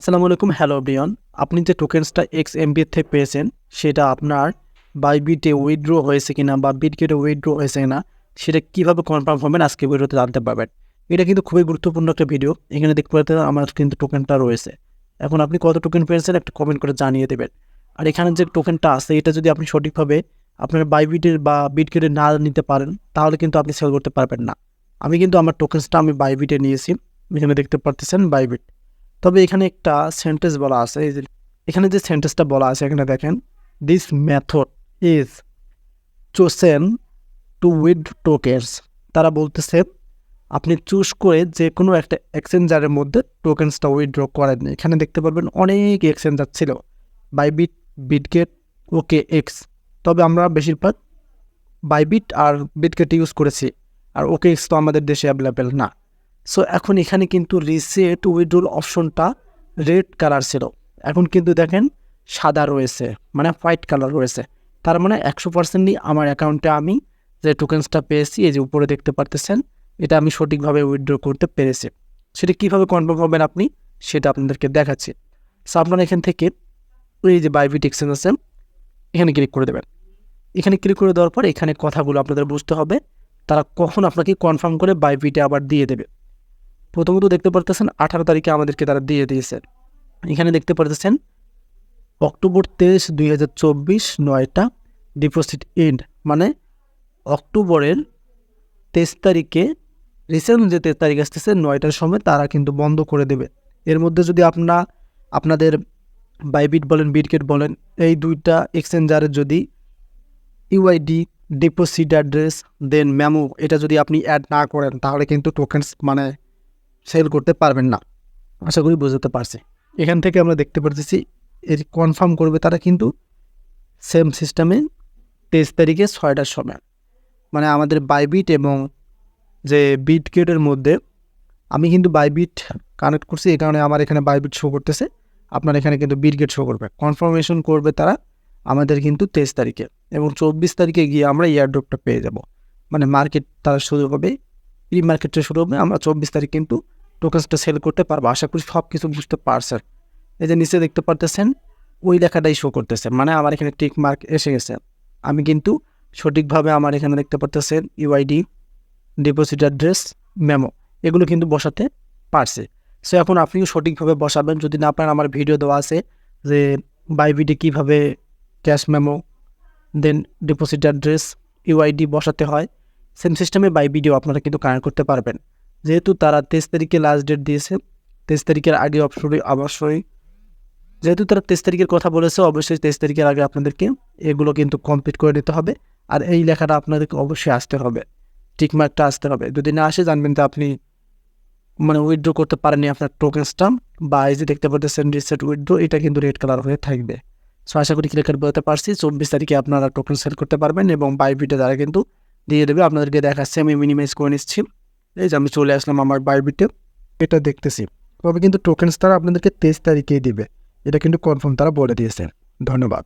আসসালামু আলাইকুম, hello everyone. আপনি যে টোকেন্সটা xempire থেকে পেয়েছেন সেটা আপনার বাইবিটে উইথড্র হয়েছে কিনা বা বিটগেটে উইথড্র হয়েছে কিনা সেটা কীভাবে কনফার্ম হবেন আজকে ভিডিওতে জানতে পারবেন। এটা কিন্তু খুবই গুরুত্বপূর্ণ একটা ভিডিও। এখানে দেখতে পাচ্ছেন আমার কিন্তু টোকেনটা রয়েছে। এখন আপনি কত টোকেন পেয়েছেন একটা কমেন্ট করে জানিয়ে দেবেন। আর এখানে যে টোকেনটা আছে এটা যদি আপনি সঠিকভাবে আপনার বাইবিটের বা বিটগেটে না নিতে পারেন তাহলে কিন্তু আপনি সেল করতে পারবেন না। আমি কিন্তু আমার টোকেন্সটা বাইবিটে নিয়েছি। এখানে দেখতে পাচ্ছেন বাইবিট। তবে এখানে একটা সেন্টেন্স বলা আছে, এই যে এখানে যে সেন্টেন্সটা বলা আছে এখানে দেখেন, this method is chosen to with tokens. তারা বলতেছে আপনি চুজ করে যে কোনো একটা এক্সচেঞ্জারের মধ্যে টোকেন্সটা উইথড্র করেন। এখানে দেখতে পারবেন অনেক এক্সচেঞ্জার ছিল, বাইবিট, বিটগেট, ওকে এক্স। তবে আমরা বেশিরভাগ বাইবিট আর বিটগেট ইউজ করেছি, আর ওকে এক্স তো আমাদের দেশে অ্যাভেলেবেল না। সো এখন এখানে কিন্তু রিসেট উইথড্রল অপশনটা রেড কালার ছিল, এখন কিন্তু দেখেন সাদা রয়েছে, মানে হোয়াইট কালার রয়েছে। তার মানে 100%ই আমার অ্যাকাউন্টে আমি যে টোকেন্সটা পেয়েছি, এই যে উপরে দেখতে পারতেছেন, এটা আমি সঠিকভাবে উইথড্র করতে পেরেছি। সেটা কীভাবে কনফার্ম হবেন আপনি সেটা আপনাদেরকে দেখাচ্ছি। সো আপনারা এখান থেকে এই যে বাইবিট এক্সচেঞ্জ আছে এখানে ক্লিক করে দেবেন। এখানে ক্লিক করে দেওয়ার পর এখানে কথাগুলো আপনাদের বুঝতে হবে, তারা কখন আপনাকে কনফার্ম করে বাইবিটে আবার দিয়ে দেবে। প্রথমত দেখতে পারতেছেন 18 তারিখে আমাদেরকে তারা দিয়ে দিয়েছে। এখানে দেখতে পারতেছেন অক্টোবর 23, 2024 9টা ডিপোজিট এন্ড, মানে অক্টোবরের 23 তারিখে রিসেন্ট যে 23 তারিখ আসতেছে 9টার সময় তারা কিন্তু বন্ধ করে দেবে। এর মধ্যে যদি আপনাদের বাইবিট বলেন, বিটগেট বলেন, এই দুইটা এক্সচেঞ্জারের যদি ইউআইডি, ডিপোজিট অ্যাড্রেস, দেন মেমো, এটা যদি আপনি অ্যাড না করেন তাহলে কিন্তু টোকেন্স সেল করতে পারবেন না। আশা করি বুঝতে পারছি। এখান থেকে আমরা দেখতে পারতেছি এর কনফার্ম করবে তারা কিন্তু সেম সিস্টেমে 23 তারিখে 6টার সময়, মানে আমাদের বাইবিট এবং যে বিটগেটের মধ্যে আমি কিন্তু বাইবিট কানেক্ট করছি, এই কারণে আমার এখানে বাইবিট শো করতেছে, আপনার এখানে কিন্তু বিটগেট শো করবে। কনফার্মেশন করবে তারা আমাদের কিন্তু 23 তারিখে, এবং 24 তারিখে গিয়ে আমরা এয়ারড্রপটা পেয়ে যাব। মানে মার্কেট তারা শুরু হবে, প্রি মার্কেটটা শুরু হবে, আমরা 24 তারিখ কিন্তু টোকেন্সটা সেল করতে পারবো। আশা করি সব কিছু বুঝতে পারছেন। এই যে নিচে দেখতে পারতেছেন ওই লেখাটাই শো করতেছে, মানে আমার এখানে টিক মার্ক এসে গেছে। আমি কিন্তু সঠিকভাবে আমার এখানে দেখতে পারতেছেন ইউআইডি, ডিপোজিট অ্যাড্রেস, মেমো, এগুলো কিন্তু বসাতে পারছে। সো এখন আপনিও সঠিকভাবে বসাবেন। যদি না আপনার আমার ভিডিও দেওয়া আছে যে বাইবিটে কীভাবে ক্যাশ মেমো, দেন ডিপোজিট অ্যাড্রেস, ইউআইডি বসাতে হয়, সেম সিস্টেমে বাইবিটেও আপনারা কিন্তু কানেক্ট করতে পারবেন। যেহেতু তারা 23 তারিখে লাস্ট ডেট দিয়েছে, 23 তারিখের আগে অবশ্যই যেহেতু তারা 23 তারিখের কথা বলেছে, অবশ্যই 23 তারিখের আগে আপনাদেরকে এগুলো কিন্তু কমপ্লিট করে নিতে হবে। আর এই লেখাটা আপনাদেরকে অবশ্যই আসতে হবে, টিকমার্কটা আসতে হবে। যদি না আসে জানবেন তো আপনি উইথড্র করতে পারেননি আপনার টোকেন্সটা, বা এই যে দেখতে পাচ্ছেন রিসেট উইথড্র, এটা কিন্তু রেড কালার হয়ে থাকবে। সো আশা করি ক্লিয়ার বলতে পারছি। 24 তারিখে আপনারা টোকেন সেল করতে পারবেন এবং বাইবিটে তারা কিন্তু দিয়ে দেবে। আপনাদেরকে দেখাচ্ছে, আমি মিনিমাইজ করে নিচ্ছি। এই যে আমি চলে আসলাম আমার বাইবিটে, এটা দেখতেছি। তবে কিন্তু টোকেন্স তারা আপনাদেরকে 23 তারিখেই দিবে, এটা কিন্তু কনফার্ম তারা বলে দিয়েছে। ধন্যবাদ।